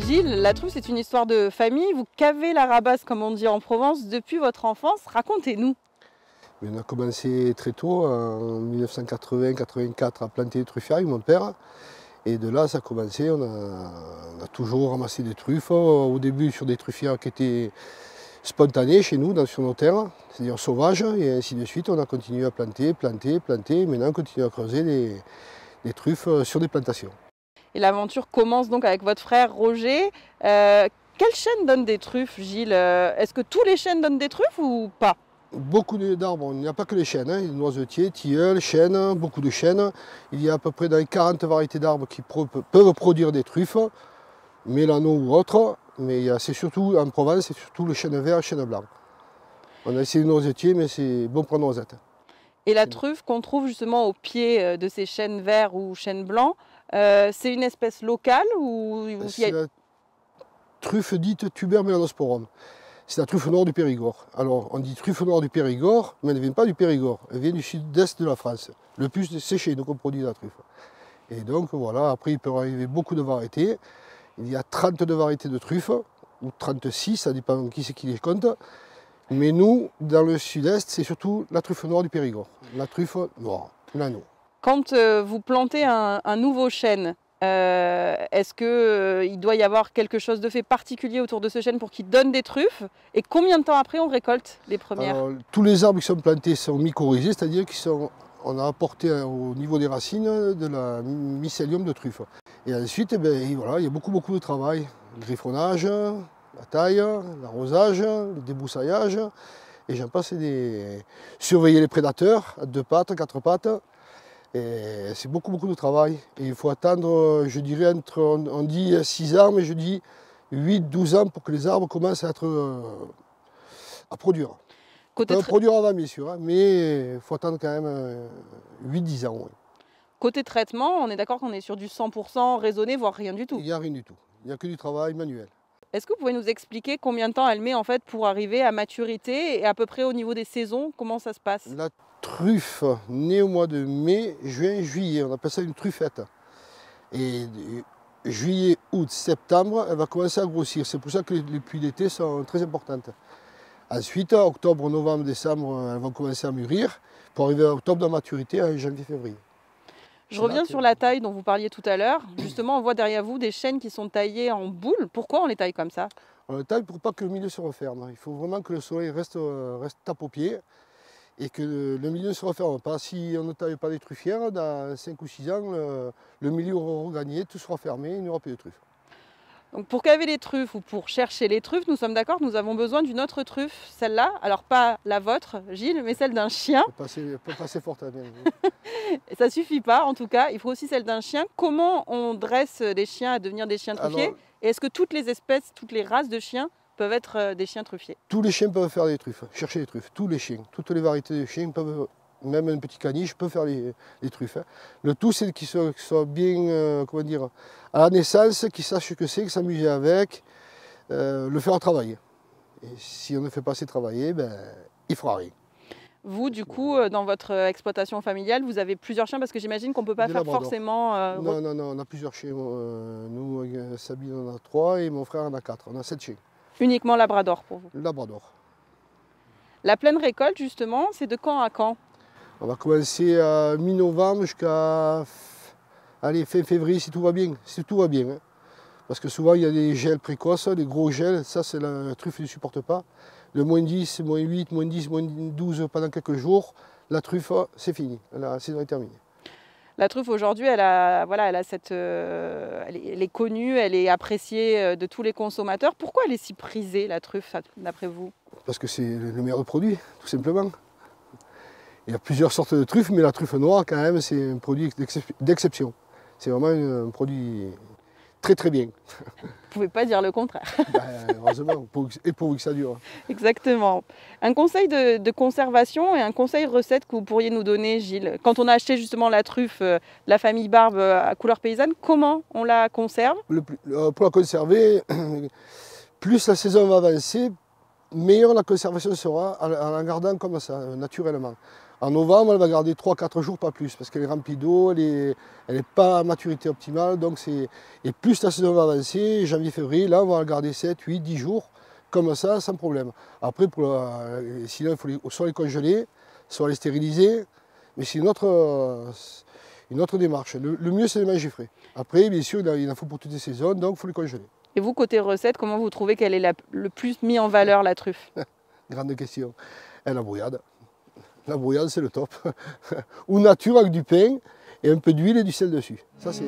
Gilles, la truffe, c'est une histoire de famille. Vous cavez la rabasse, comme on dit en Provence, depuis votre enfance. Racontez-nous. On a commencé très tôt, en 1980-84, à planter des truffières avec mon père. Et de là, ça a commencé. On a toujours ramassé des truffes. Au début, sur des truffières qui étaient spontanées chez nous, sur nos terres, c'est-à-dire sauvages. Et ainsi de suite, on a continué à planter. Maintenant, on continue à creuser des truffes sur des plantations. Et l'aventure commence donc avec votre frère Roger. Quel chêne donne des truffes, Gilles? Est-ce que tous les chênes donnent des truffes ou pas? Beaucoup d'arbres, il n'y a pas que les chênes, il y a noisetiers, tilleuls, chênes, beaucoup de chênes. Il y a à peu près dans les 40 variétés d'arbres qui peuvent produire des truffes, mélano ou autres, mais c'est surtout en Provence, c'est surtout le chêne vert et le chêne blanc. On a essayé les noisetiers, mais c'est bon pour noisettes. Et la truffe qu'on trouve justement au pied de ces chênes verts ou chênes blancs, c'est une espèce locale ou C'est la truffe dite Tuber melanosporum. C'est la truffe noire du Périgord. Alors, on dit truffe noire du Périgord, mais elle ne vient pas du Périgord, elle vient du sud-est de la France. Le plus séché, donc on produit la truffe. Et donc voilà, après il peut arriver beaucoup de variétés. Il y a 32 variétés de truffes, ou 36, ça dépend qui c'est qui les compte. Mais nous, dans le sud-est, c'est surtout la truffe noire du Périgord. La truffe noire, l'anneau. Quand vous plantez un nouveau chêne, est-ce qu'il doit y avoir quelque chose de fait particulier autour de ce chêne pour qu'il donne des truffes? Et combien de temps après on récolte les premières? Alors, tous les arbres qui sont plantés sont mycorhizés, c'est-à-dire qu'on a apporté au niveau des racines de la mycélium de truffe. Et ensuite, voilà, il y a beaucoup de travail. Le griffonnage, la taille, l'arrosage, le débroussaillage, et j'en passe, surveiller les prédateurs à 2 pattes, 4 pattes. Et c'est beaucoup de travail. Et il faut attendre, je dirais, on dit 6 ans, mais je dis 8-12 ans pour que les arbres commencent à produire. On peut produire avant, bien sûr, hein, mais il faut attendre quand même 8-10 ans. Oui. Côté traitement, on est d'accord qu'on est sur du 100% raisonné, voire rien du tout. Il n'y a rien du tout. Il n'y a que du travail manuel. Est-ce que vous pouvez nous expliquer combien de temps elle met en fait pour arriver à maturité et à peu près au niveau des saisons, comment ça se passe? La truffe née au mois de mai, juin, juillet, on appelle ça une truffette. Et juillet, août, septembre, elle va commencer à grossir. C'est pour ça que les pluies d'été sont très importantes. Ensuite, octobre, novembre, décembre, elles vont commencer à mûrir pour arriver à octobre de maturité, en janvier, février. Je reviens sur la taille dont vous parliez tout à l'heure. Justement, on voit derrière vous des chênes qui sont taillés en boule. Pourquoi on les taille comme ça? On les taille pour pas que le milieu se referme. Il faut vraiment que le soleil reste tape aux pieds et que le milieu ne se referme pas. Si on ne taille pas les truffières, dans 5 ou 6 ans, le milieu aura regagné, tout sera fermé, il n'y aura plus de truffes. Donc pour caver les truffes ou pour chercher les truffes, nous sommes d'accord, nous avons besoin d'une autre truffe, celle-là. Alors pas la vôtre, Gilles, mais celle d'un chien. Elle peut passer fort à bien. Ça ne suffit pas, en tout cas, il faut aussi celle d'un chien. Comment on dresse des chiens à devenir des chiens truffiers? Et est-ce que toutes les espèces, toutes les races de chiens peuvent être des chiens truffiers? Tous les chiens peuvent faire des truffes, chercher des truffes. Tous les chiens, toutes les variétés de chiens peuvent, même un petit caniche peut faire les truffes. Le tout, c'est qu'ils soient bien, comment dire, à la naissance, qu'ils sachent ce que c'est, qu'ils s'amusent avec, le faire travailler. Et si on ne fait pas assez travailler, il ne fera rien. Vous, du coup, dans votre exploitation familiale, vous avez plusieurs chiens parce que j'imagine qu'on ne peut pas faire forcément... Non, on a plusieurs chiens. Nous, Sabine en a 3 et mon frère en a 4. On a 7 chiens. Uniquement labrador pour vous? Labrador. La pleine récolte, justement, c'est de quand à quand? On va commencer à mi-novembre jusqu'à fin février si tout va bien. Si tout va bien. Hein. Parce que souvent il y a des gels précoces, des gros gels, ça c'est la truffe ne supporte pas. Le moins 10, moins 8, moins 10, moins 12 pendant quelques jours, la truffe c'est fini, la saison est terminée. La truffe aujourd'hui, elle est connue, elle est appréciée de tous les consommateurs. Pourquoi elle est si prisée, la truffe, d'après vous? Parce que c'est le meilleur produit, tout simplement. Il y a plusieurs sortes de truffes, mais la truffe noire, quand même, c'est un produit d'exception. C'est vraiment un produit très bien. Vous ne pouvez pas dire le contraire. Heureusement, et pourvu que ça dure. Exactement. Un conseil de conservation et un conseil recette que vous pourriez nous donner, Gilles. Quand on a acheté justement la truffe, la famille Barbe à couleur paysanne, comment on la conserve? Pour la conserver, plus la saison va avancer, meilleure la conservation sera en la gardant comme ça, naturellement. En novembre, elle va garder 3-4 jours, pas plus, parce qu'elle est remplie d'eau, elle n'est pas à maturité optimale. Et plus la saison va avancer, janvier, février, là, on va la garder 7, 8, 10 jours, comme ça, sans problème. Après, sinon, il faut soit les congeler, soit les stériliser, mais c'est une autre démarche. Le mieux, c'est de manger frais. Après, bien sûr, il en faut pour toutes les saisons, donc il faut les congeler. Et vous, côté recette, comment vous trouvez qu'elle est le plus mise en valeur, la truffe? Grande question. Et la brouillade. La brouillade, c'est le top. Ou nature avec du pain et un peu d'huile et du sel dessus. Ça, c'est...